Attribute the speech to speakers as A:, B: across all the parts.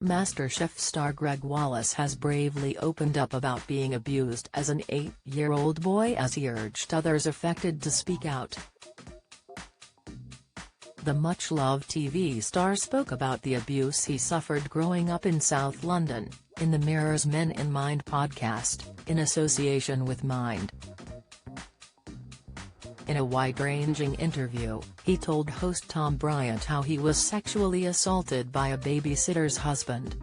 A: MasterChef star Gregg Wallace has bravely opened up about being abused as an 8-year-old boy as he urged others affected to speak out. The much-loved TV star spoke about the abuse he suffered growing up in South London, in the Mirror's Men in Mind podcast, in association with Mind. In a wide-ranging interview, he told host Tom Bryant how he was sexually assaulted by a babysitter's husband.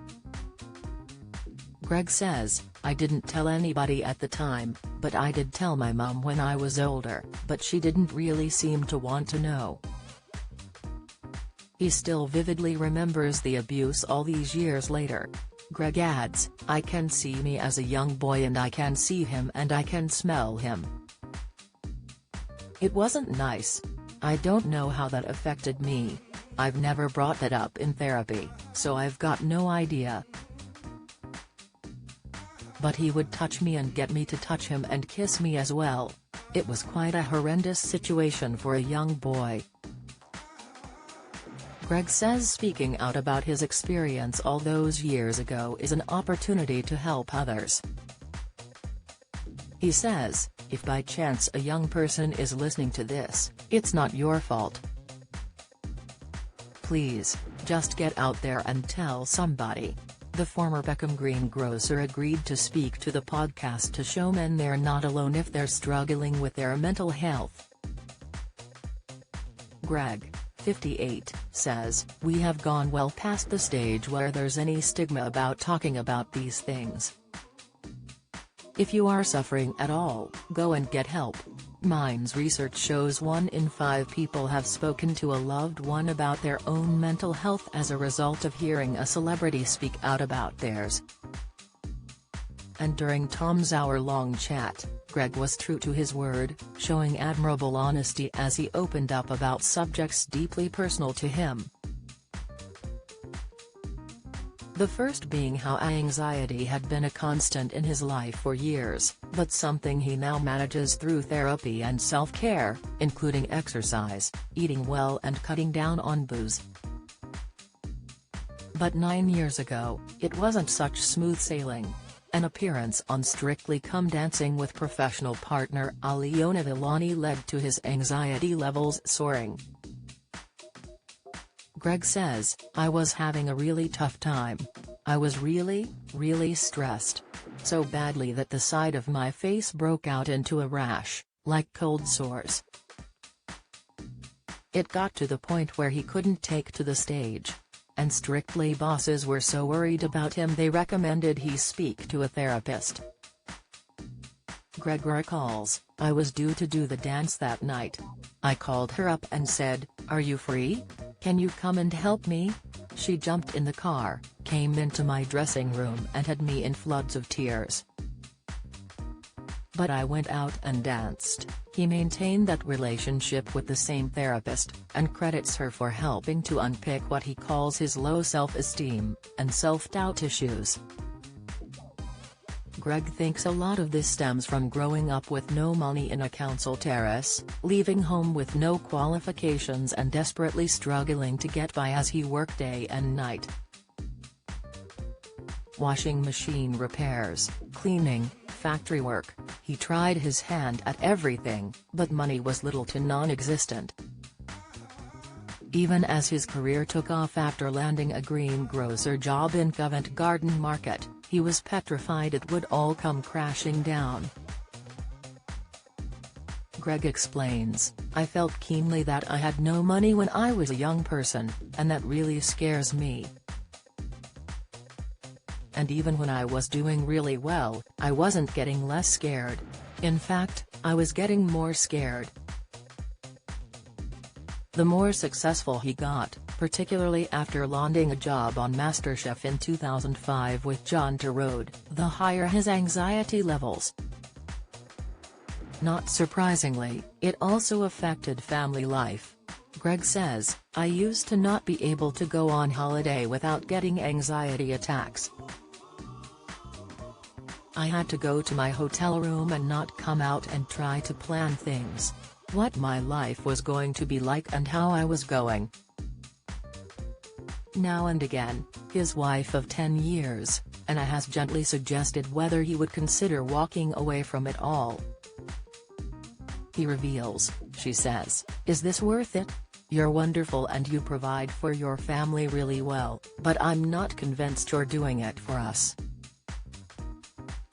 A: Gregg says, "I didn't tell anybody at the time, but I did tell my mum when I was older, but she didn't really seem to want to know." He still vividly remembers the abuse all these years later. Gregg adds, "I can see me as a young boy and I can see him and I can smell him. It wasn't nice. I don't know how that affected me. I've never brought that up in therapy, so I've got no idea. But he would touch me and get me to touch him and kiss me as well. It was quite a horrendous situation for a young boy." Gregg says speaking out about his experience all those years ago is an opportunity to help others. He says, "If by chance a young person is listening to this, it's not your fault. Please, just get out there and tell somebody." The former Beckham greengrocer agreed to speak to the podcast to show men they're not alone if they're struggling with their mental health. Gregg, 58, says, "We have gone well past the stage where there's any stigma about talking about these things. If you are suffering at all, go and get help." Mind's research shows 1 in 5 people have spoken to a loved one about their own mental health as a result of hearing a celebrity speak out about theirs. And during Tom's hour-long chat, Gregg was true to his word, showing admirable honesty as he opened up about subjects deeply personal to him. The first being how anxiety had been a constant in his life for years, but something he now manages through therapy and self-care, including exercise, eating well and cutting down on booze. But 9 years ago, it wasn't such smooth sailing. An appearance on Strictly Come Dancing with professional partner Aliona Villani led to his anxiety levels soaring. Gregg says, "I was having a really tough time. I was really stressed. So badly that the side of my face broke out into a rash, like cold sores. It got to the point where he couldn't take to the stage. And Strictly bosses were so worried about him they recommended he speak to a therapist." Gregg recalls, "I was due to do the dance that night. I called her up and said, 'Are you free? Can you come and help me?' She jumped in the car, came into my dressing room and had me in floods of tears. But I went out and danced." He maintained that relationship with the same therapist, and credits her for helping to unpick what he calls his low self-esteem and self-doubt issues. Gregg thinks a lot of this stems from growing up with no money in a council terrace, leaving home with no qualifications and desperately struggling to get by as he worked day and night. Washing machine repairs, cleaning, factory work, he tried his hand at everything, but money was little to non-existent. Even as his career took off after landing a greengrocer job in Covent Garden Market, he was petrified it would all come crashing down. Gregg explains, "I felt keenly that I had no money when I was a young person, and that really scares me. And even when I was doing really well, I wasn't getting less scared. In fact, I was getting more scared." The more successful he got, particularly after landing a job on MasterChef in 2005 with John Turode, the higher his anxiety levels. Not surprisingly, it also affected family life. Gregg says, "I used to not be able to go on holiday without getting anxiety attacks. I had to go to my hotel room and not come out and try to plan things. What my life was going to be like and how I was going Now and again, his wife of 10 years, Anna has gently suggested whether he would consider walking away from it all. He reveals, she says, "Is this worth it? You're wonderful and you provide for your family really well, but I'm not convinced you're doing it for us.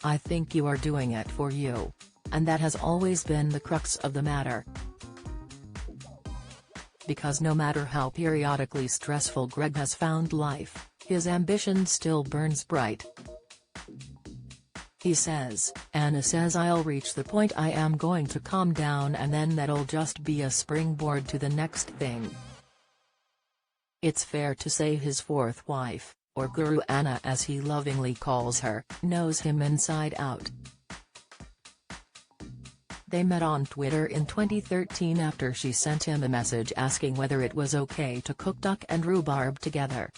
A: I think you are doing it for you. And that has always been the crux of the matter." Because no matter how periodically stressful Gregg has found life, his ambition still burns bright. He says, "Anna says I'll reach the point I am going to calm down and then that'll just be a springboard to the next thing." It's fair to say his fourth wife, or Guru Anna as he lovingly calls her, knows him inside out. They met on Twitter in 2013 after she sent him a message asking whether it was okay to cook duck and rhubarb together.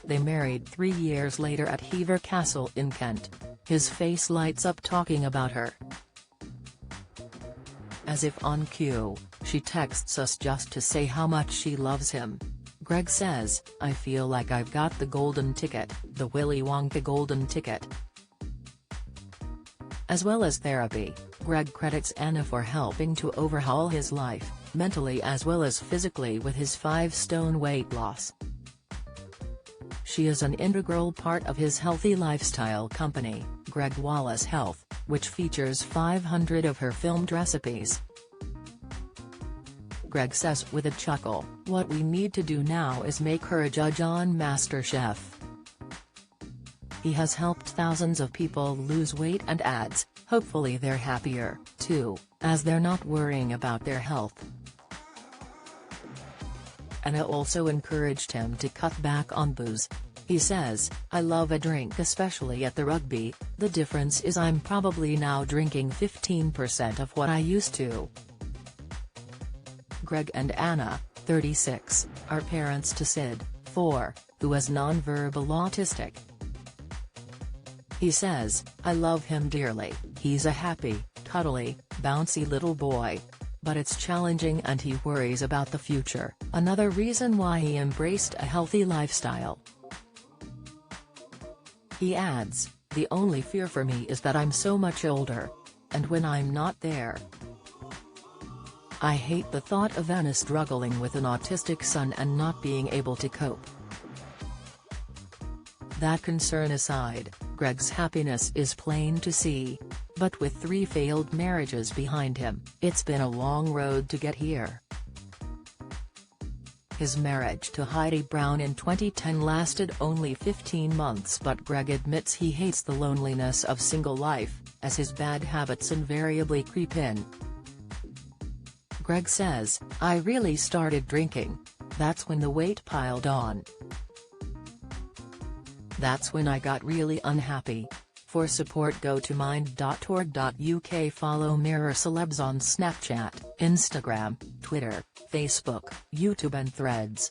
A: They married 3 years later at Hever Castle in Kent. His face lights up talking about her. As if on cue, she texts us just to say how much she loves him. Gregg says, "I feel like I've got the golden ticket, the Willy Wonka golden ticket." As well as therapy, Gregg credits Anna for helping to overhaul his life, mentally as well as physically with his 5-stone weight loss. She is an integral part of his healthy lifestyle company, Gregg Wallace Health, which features 500 of her filmed recipes. Gregg says with a chuckle, "What we need to do now is make her a judge on MasterChef." He has helped thousands of people lose weight and adds, hopefully they're happier, too, as they're not worrying about their health. Anna also encouraged him to cut back on booze. He says, "I love a drink especially at the rugby, the difference is I'm probably now drinking 15% of what I used to." Gregg and Anna, 36, are parents to Sid, 4, who is nonverbal autistic. He says, "I love him dearly, he's a happy, cuddly, bouncy little boy. But it's challenging and he worries about the future, another reason why he embraced a healthy lifestyle." He adds, "The only fear for me is that I'm so much older. And when I'm not there. I hate the thought of Anna struggling with an autistic son and not being able to cope." That concern aside, Gregg's happiness is plain to see. But with 3 failed marriages behind him, it's been a long road to get here. His marriage to Heidi Brown in 2010 lasted only 15 months, but Gregg admits he hates the loneliness of single life, as his bad habits invariably creep in. Gregg says, "I really started drinking. That's when the weight piled on. That's when I got really unhappy." For support go to mind.org.uk. Follow Mirror Celebs on Snapchat, Instagram, Twitter, Facebook, YouTube and Threads.